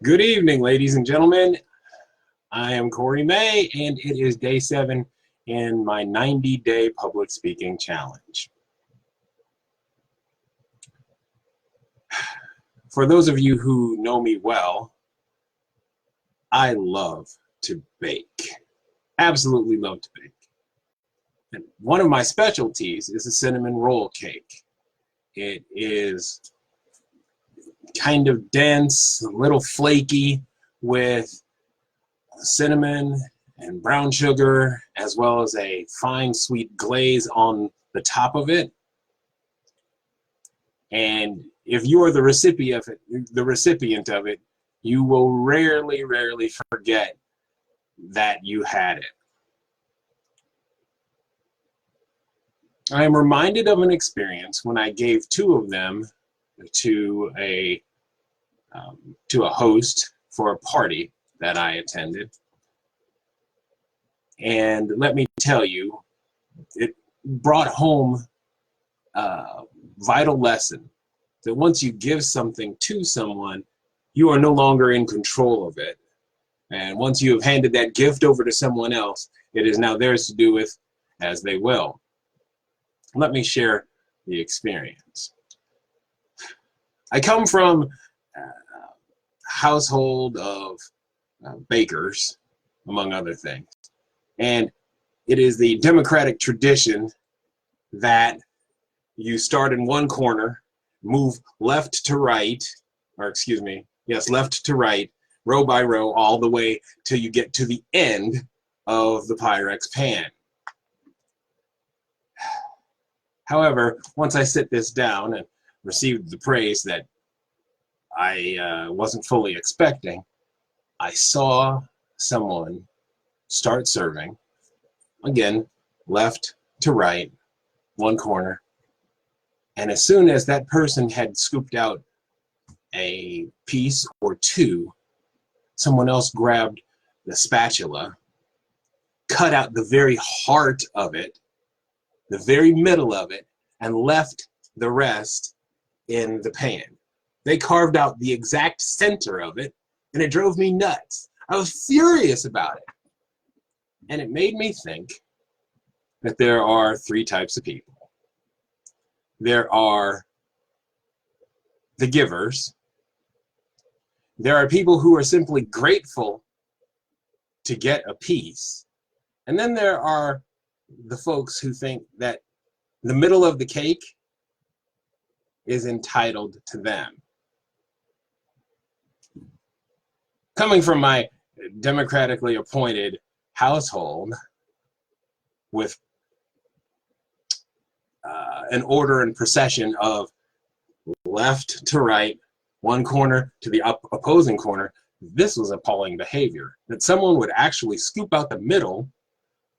Good evening, ladies and gentlemen. I am Kory May, and it is day 7 in my 90-day public speaking challenge. For those of you who know me well, I love to bake. Absolutely love to bake. And one of my specialties is a cinnamon roll cake. It is kind of dense, a little flaky, with cinnamon and brown sugar, as well as a fine sweet glaze on the top of it. And if you are the recipient of it, you will rarely forget that you had it. I am reminded of an experience when I gave 2 of them to a host for a party that I attended. And let me tell you, it brought home a vital lesson that once you give something to someone, you are no longer in control of it. And once you have handed that gift over to someone else, it is now theirs to do with as they will. Let me share the experience. I come from a household of bakers, among other things. And it is the democratic tradition that you start in one corner, move left to right, left to right, row by row, all the way till you get to the end of the Pyrex pan. However, once I sit this down and received the praise that I wasn't fully expecting, I saw someone start serving, again, left to right, one corner, and as soon as that person had scooped out a piece or 2, someone else grabbed the spatula, cut out the very heart of it, the very middle of it, and left the rest in the pan. They carved out the exact center of it, and it drove me nuts. I was furious about it. And it made me think that there are 3 types of people. There are the givers. There are people who are simply grateful to get a piece. And then there are the folks who think that the middle of the cake is entitled to them. Coming from my democratically appointed household with an order and procession of left to right, one corner to the opposing corner, this was appalling behavior. That someone would actually scoop out the middle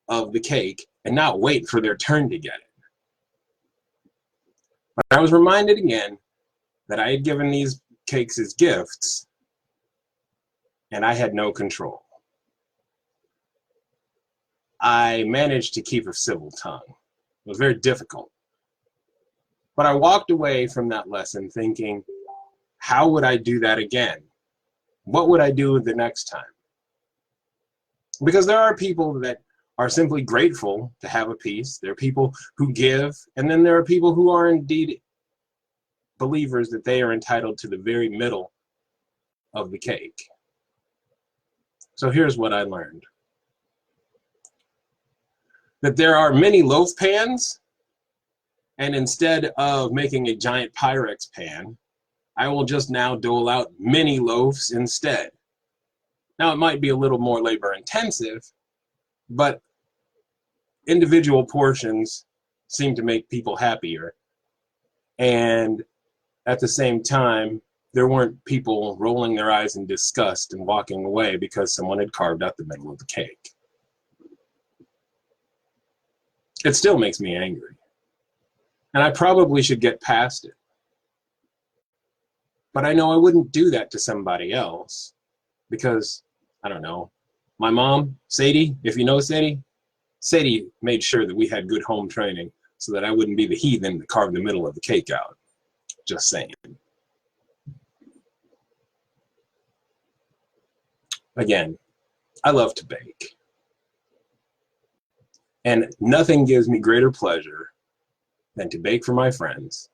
of the cake and not wait for their turn to get it. But I was reminded again that I had given these cakes as gifts and I had no control. I managed to keep a civil tongue. It was very difficult. But I walked away from that lesson thinking, how would I do that again? What would I do the next time? Because there are people that are simply grateful to have a piece. There are people who give, and then there are people who are indeed believers that they are entitled to the very middle of the cake. So here's what I learned. That there are many loaf pans, and instead of making a giant Pyrex pan, I will just now dole out mini loaves instead. Now it might be a little more labor intensive, but individual portions seem to make people happier. And at the same time, there weren't people rolling their eyes in disgust and walking away because someone had carved out the middle of the cake. It still makes me angry. And I probably should get past it. But I know I wouldn't do that to somebody else because, I don't know, my mom, Sadie, if you know Sadie, Sadie made sure that we had good home training so that I wouldn't be the heathen that carved the middle of the cake out. Just saying. Again, I love to bake. And nothing gives me greater pleasure than to bake for my friends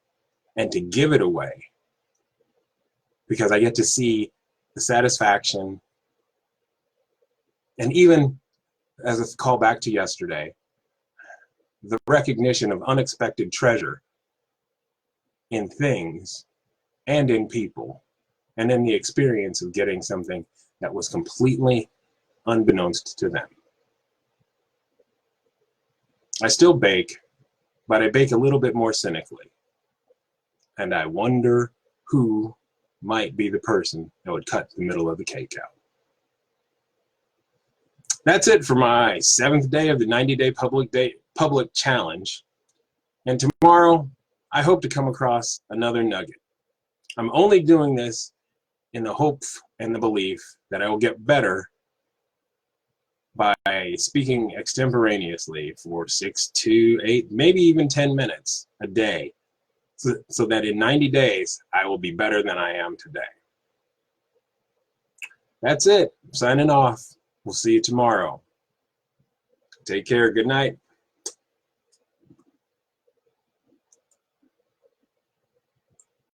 and to give it away, because I get to see the satisfaction. And even as a callback to yesterday, the recognition of unexpected treasure in things and in people, and in the experience of getting something that was completely unbeknownst to them. I still bake, but I bake a little bit more cynically. And I wonder who might be the person that would cut the middle of the cake out. That's it for my 7th day of the 90-day public challenge. And tomorrow, I hope to come across another nugget. I'm only doing this in the hope and the belief that I will get better by speaking extemporaneously for 6 to 8, maybe even 10 minutes a day, so that in 90 days, I will be better than I am today. That's it. I'm signing off. We'll see you tomorrow. Take care. Good night.